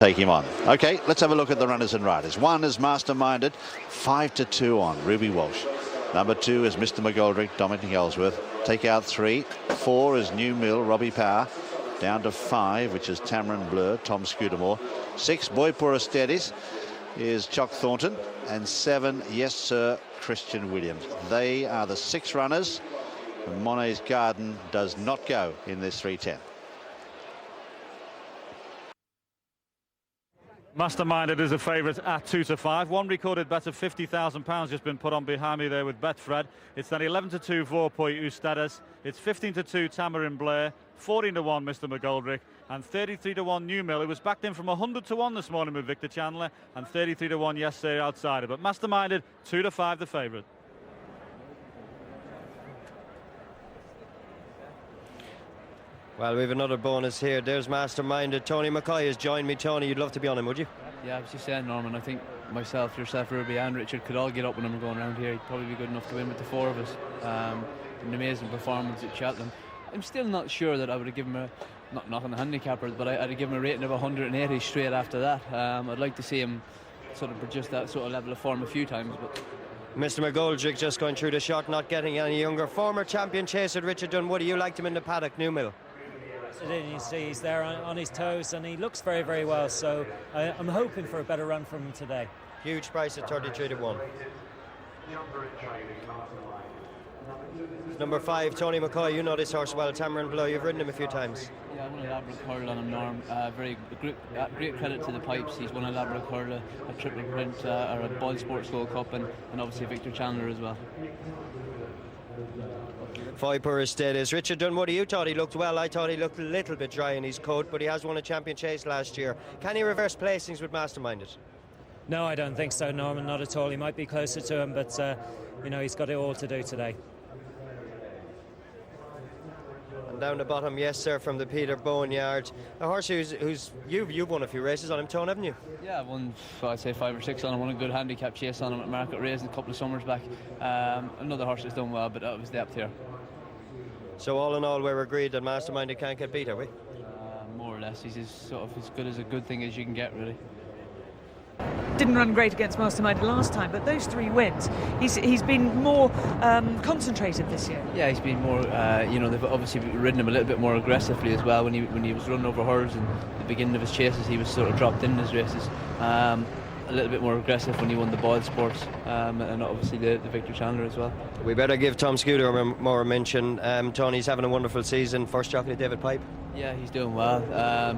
take him on. Okay, let's have a look at the runners and riders. 1 is Masterminded, 5-2 on Ruby Walsh. Number 2 is Mr. McGoldrick, Dominic Ellsworth. Take out 3. 4 is New Mill, Robbie Power. Down to 5, which is Tamarinbleau, Tom Scudamore. 6, Boy Poor Ustedes, is Chock Thornton. And 7, Yes Sir, Christian Williams. They are the 6 runners. Monet's Garden does not go in this 310. Masterminded is a favourite at 2-5. One recorded bet of £50,000 just been put on behind me there with Betfred. It's then 11-2 Vorpoy Ustedes. It's 15-2 Tamarinbleau, 14-1 Mr. McGoldrick, and 33-1 New Mill. It was backed in from 100-1 this morning with Victor Chandler, and 33-1 Yes Sir outsider. But Masterminded 2-5 the favourite. Well, we have another bonus here. There's Masterminded. Tony McCoy has joined me. Tony, you'd love to be on him, would you? Yeah, I was just saying, Norman, I think myself, yourself, Ruby and Richard could all get up when I'm going around here. He'd probably be good enough to win with the 4 of us. An amazing performance at Cheltenham. I'm still not sure that I would have given him a, not knocking the handicappers, but I'd have given him a rating of 180 straight after that. I'd like to see him sort of produce that sort of level of form a few times. But Mr. McGoldrick just going through the shot, not getting any younger. Former champion chaser Richard Dunwoody, you liked him in the paddock, New Mill. You see he's there on his toes and he looks very, very well, so I'm hoping for a better run from him today. Huge price at 33-1. Number 5, Tony McCoy, you know this horse well. Tamarinbleau, you've ridden him a few times. yeah, I won a Labrador Curl on him, Norm. Great credit to the pipes. He's won a Labrador Curl, a Triple Print, or a Ball Sports Gold Cup, and obviously Victor Chandler as well. 5 per Ustedes. Richard Dunwoody, you thought he looked well. I thought he looked a little bit dry in his coat, but he has won a champion chase last year. Can he reverse placings with Masterminded? No, I don't think so, Norman, not at all. He might be closer to him, but you know, he's got it all to do today. And down the bottom, Yes Sir, from the Peter Bowen yard. A horse who's you've won a few races on him, Tone, haven't you? Yeah, I've won, I'd say 5 or 6 on him. Won a good handicap chase on him at Market Race a couple of summers back. Another horse that's done well, but that was depth here. So all in all, we're agreed that Masterminded can't get beat, are we? More or less, he's sort of as good as a good thing as you can get, really. Didn't run great against Masterminded last time, but those 3 wins, he's been more concentrated this year. Yeah, he's been more, you know, they've obviously ridden him a little bit more aggressively as well. When he was running over hurdles and the beginning of his chases, he was sort of dropped in his races. A little bit more aggressive when he won the Ball Sports, and obviously the Victor Chandler as well. We better give Tom Scudamore more mention. Tony's having a wonderful season. First jockey, David Pipe. Yeah, he's doing well.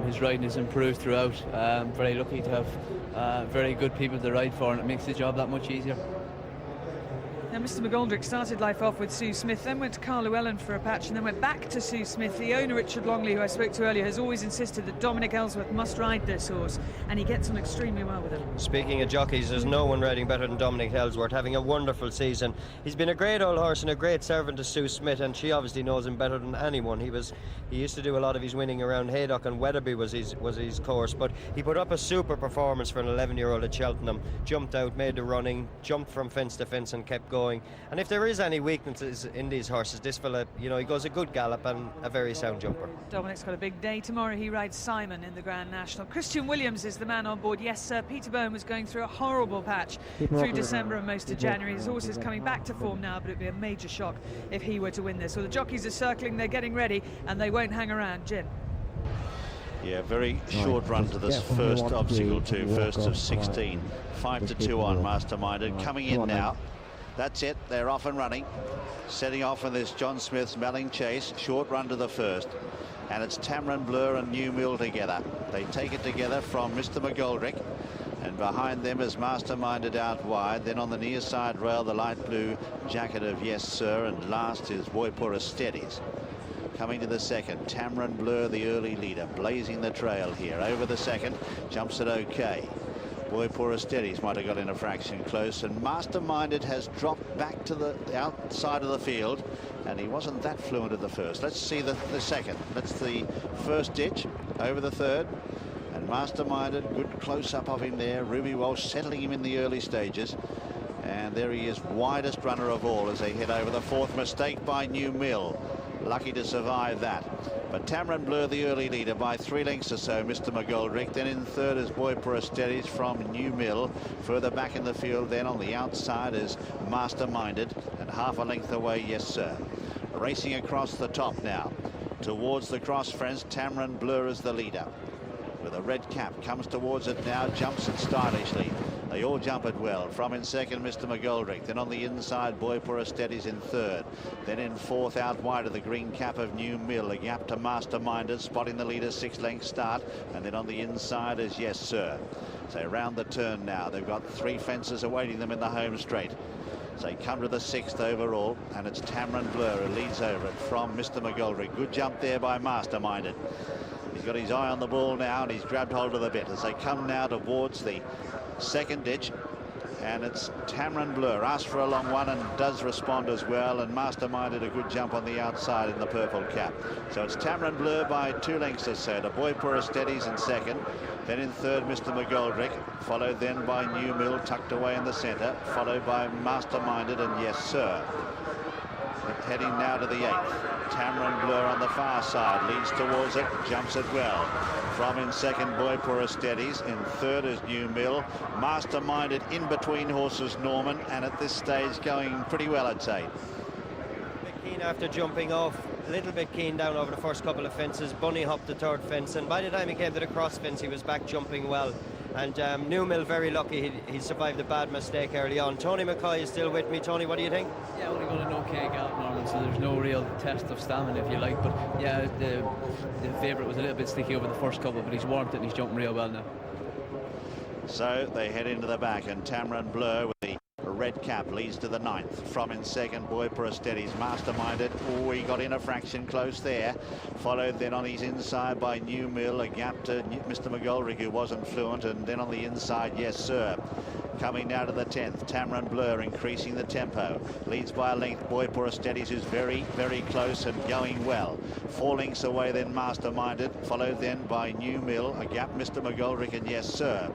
His riding has improved throughout. Very lucky to have very good people to ride for, and it makes the job that much easier. Now, Mr. McGoldrick started life off with Sue Smith, then went to Carl Llewellyn for a patch, and then went back to Sue Smith. The owner, Richard Longley, who I spoke to earlier, has always insisted that Dominic Ellsworth must ride this horse, and he gets on extremely well with him. Speaking of jockeys, there's no one riding better than Dominic Ellsworth, having a wonderful season. He's been a great old horse and a great servant to Sue Smith, and she obviously knows him better than anyone. He used to do a lot of his winning around Haydock, and Weatherby was his course, but he put up a super performance for an 11-year-old at Cheltenham. Jumped out, made the running, jumped from fence to fence and kept going. And if there is any weaknesses in these horses, this fella, you know, he goes a good gallop and a very sound jumper. Dominic's got a big day tomorrow. He rides Simon in the Grand National. Christian Williams is the man on board. Yes, sir. Peter Bowen was going through a horrible patch through December and most of January. His horse is coming back to form now, but it'd be a major shock if he were to win this. So the jockeys are circling, they're getting ready, and they won't hang around. Jim. Yeah, very short run to this first obstacle too, first of 16. 5-2 on Masterminded. Coming in now. That's it, they're off and running. Setting off in this John Smith's Melling Chase. Short run to the first. And it's Tamarinbleau and New Mill together. They take it together from Mr. McGoldrick. And behind them is Masterminded out wide. Then on the near side rail, the light blue jacket of Yes Sir. And last is Boy Poor Ustedes. Coming to the second, Tamarinbleau, the early leader, blazing the trail here. Over the second, jumps it okay. Boy Poor Ustedes might have got in a fraction close, and Masterminded has dropped back to the outside of the field, and he wasn't that fluent at the first. Let's see the second. That's the first ditch, over the third, and Masterminded, good close-up of him there. Ruby Walsh settling him in the early stages, and there he is, widest runner of all as they head over the fourth. Mistake by New Mill. lucky to survive that. But Tamarinbleau, the early leader by 3 lengths or so, Mr. McGoldrick. Then in third is Boy for Ustedes from New Mill. Further back in the field then on the outside is Masterminded, and half a length away, Yes Sir. Racing across the top now towards the cross, friends. Tamarinbleau is the leader with a red cap, comes towards it now, jumps it stylishly. They all jump it well. From in second, Mr. McGoldrick. Then on the inside, Boy for Ustedes in third. Then in fourth, out wide of the green cap of New Mill. A gap to Masterminded, spotting the leader, 6 lengths start. And then on the inside is Yes Sir. So round the turn now. They've got 3 fences awaiting them in the home straight. So they come to the 6th overall, and it's Tamarinbleau who leads over it from Mr. McGoldrick. Good jump there by Masterminded. He's got his eye on the ball now, and he's grabbed hold of the bit as they come now towards the second ditch. And it's Tamarinbleau, asks for a long one and does respond as well, and Masterminded a good jump on the outside in the purple cap. So it's Tamarinbleau by 2 lengths or so to Boy for Ustedes in second. Then in third, Mr. McGoldrick, followed then by New Mill, tucked away in the centre, followed by Masterminded and Yes Sir. Heading now to the 8th. Tamarinbleau on the far side, leads towards it, jumps it well. From in second, Boy for Ustedes. In third is New Mill. Masterminded in between horses, Norman, and at this stage going pretty well, I'd say. A bit keen after jumping off, a little bit keen down over the first couple of fences. Bunny hopped the third fence, and by the time he came to the cross fence, he was back jumping well. And New Mill very lucky he survived a bad mistake early on. Tony McCoy is still with me. Tony, what do you think? Yeah, only got an okay gallop, Norman, so there's no real test of stamina, if you like. But yeah, the favourite was a little bit sticky over the first couple, but he's warmed it and he's jumping real well now. So they head into the back, and Tamarinbleau with the red cap leads to the 9th. From in second, Boy for Ustedes. Masterminded, oh, he got in a fraction close there. Followed then on his inside by New Mill, a gap to Mr. McGoldrick, who wasn't fluent, and then on the inside, Yes Sir. Coming now to the 10th, Tamarinbleau increasing the tempo. Leads by a length, Boy for Ustedes, who's very, very close and going well. 4 lengths away then Masterminded, followed then by New Mill, a gap Mr. McGoldrick and Yes Sir.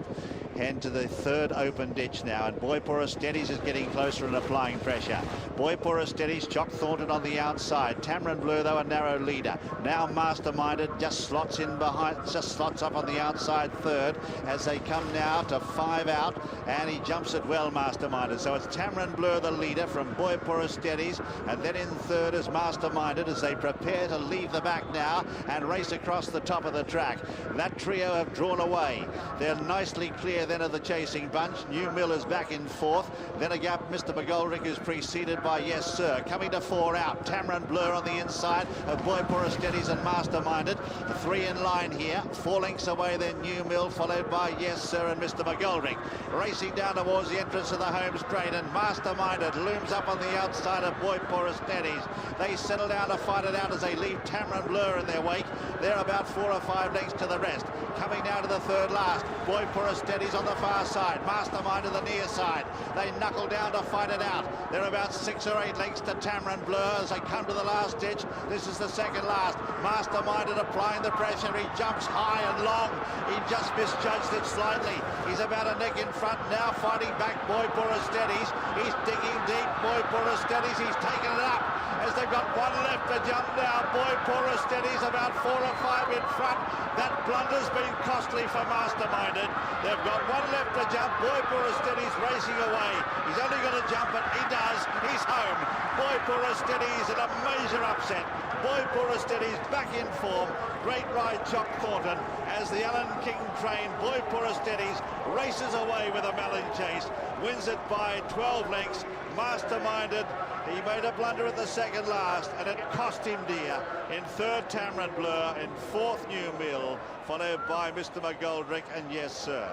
Head to the third open ditch now, and Boy for Ustedes is getting closer and applying pressure. Boy for Ustedes, Jock Thornton on the outside. Tamarinbleau, though, a narrow leader. Now Masterminded just slots in behind, just slots up on the outside third as they come now to 5 out, and he jumps it well, Masterminded. So it's Tamarinbleau, the leader, from Boy for Ustedes, and then in third is Masterminded as they prepare to leave the back now and race across the top of the track. That trio have drawn away. They're nicely clear then of the chasing bunch. New Mill is back in fourth. Then a gap, Mr. McGoldrick is preceded by Yes Sir. Coming to 4 out, Tamarinbleau on the inside of Boy for Ustedes and Masterminded. The 3 in line here. 4 lengths away then New Mill, followed by Yes Sir and Mr. McGoldrick. Racing down towards the entrance of the home straight, and Masterminded looms up on the outside of Boy for Ustedes. They settle down to fight it out as they leave Tamarinbleau in their wake. They're about 4 or 5 lengths to the rest. Coming now to the third last, Boy for Ustedes on the far side, Masterminded the near side. They knuckle down to fight it out. They're about 6 or 8 lengths to Tamarinbleau as they come to the last ditch. This is the second last. Masterminded applying the pressure. He jumps high and long. He just misjudged it slightly. He's about a neck in front now, fighting back Boy for Ustedes. He's digging deep. Boy for Ustedes, he's taken it up as they've got 1 left to jump now. Boy for Ustedes about 4 or 5 in front. That blunder's been costly for Masterminded. They've got 1 left to jump. Boy for Ustedes racing away. He's only going to jump it. He does. He's home. Boy for Ustedes in a major upset. Boy for Ustedes back in form. Great ride, Jock Thornton, as the Alan King train. Boy for Ustedes races away with a Melling Chase. Wins it by 12 lengths. Masterminded, he made a blunder at the second last, and it cost him dear. In third, Tamarinbleau. In fourth, New Mill, followed by Mr. McGoldrick and Yes Sir.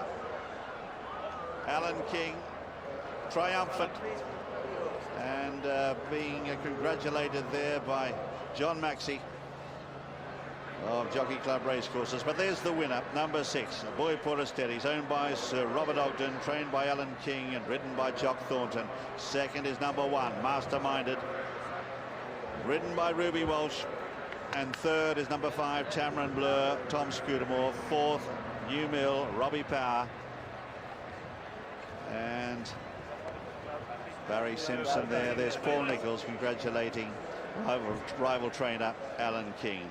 Alan King triumphant, and being congratulated there by John Maxey of Jockey Club Racecourses. But there's the winner, number 6, Boy for Ustedes, owned by Sir Robert Ogden, trained by Alan King and ridden by Jock Thornton. Second is number 1, Masterminded, ridden by Ruby Walsh. And third is number 5, Tamarinbleau, Tom Scudamore. Fourth, New Mill, Robbie Power. And Barry Simpson there. There's Paul Nicholls congratulating rival trainer Alan King.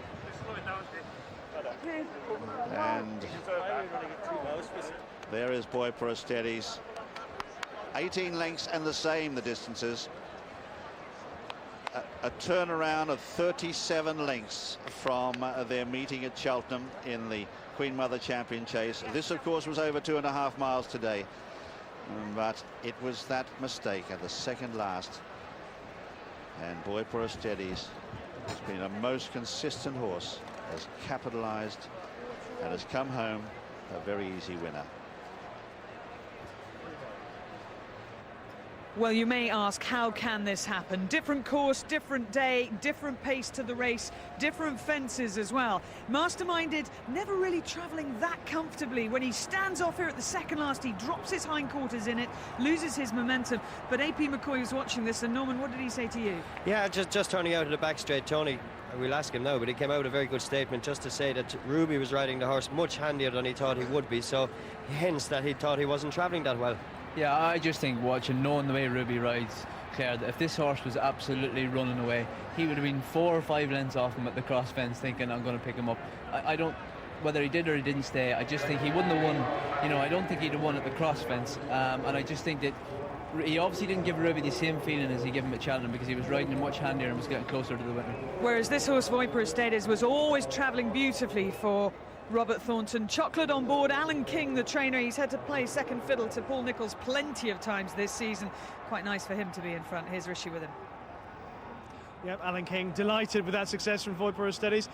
And there is Boy for Ustedes. 18 lengths and the same, the distances. A turnaround of 37 lengths from their meeting at Cheltenham in the Queen Mother Champion Chase. This, of course, was over 2.5 miles today. But it was that mistake at the second last. And Boy for Ustedes has been a most consistent horse, has capitalized and has come home a very easy winner. Well, you may ask, how can this happen? Different course, different day, different pace to the race, different fences as well. Masterminded never really travelling that comfortably. When he stands off here at the second last, he drops his hindquarters in it, loses his momentum. But AP McCoy was watching this, and Norman, what did he say to you? Yeah, just turning out of the back straight, Tony. We'll ask him now, but he came out with a very good statement just to say that Ruby was riding the horse much handier than he thought he would be, so hence that he thought he wasn't travelling that well. Yeah, I just think knowing the way Ruby rides, Claire, that if this horse was absolutely running away, he would have been 4 or 5 lengths off him at the cross fence thinking, I'm going to pick him up. I don't, whether he did or he didn't stay, I just think he wouldn't have won. I don't think he'd have won at the cross fence. And I just think that he obviously didn't give Ruby the same feeling as he gave him at Cheltenham, because he was riding him much handier and was getting closer to the winner. Whereas this horse, Boy for Ustedes, was always travelling beautifully for Robert Thornton. Chocolate on board. Alan King, the trainer, he's had to play second fiddle to Paul Nicholls plenty of times this season. Quite nice for him to be in front. Here's Rishi with him. Yep, Alan King delighted with that success from Boy for Ustedes.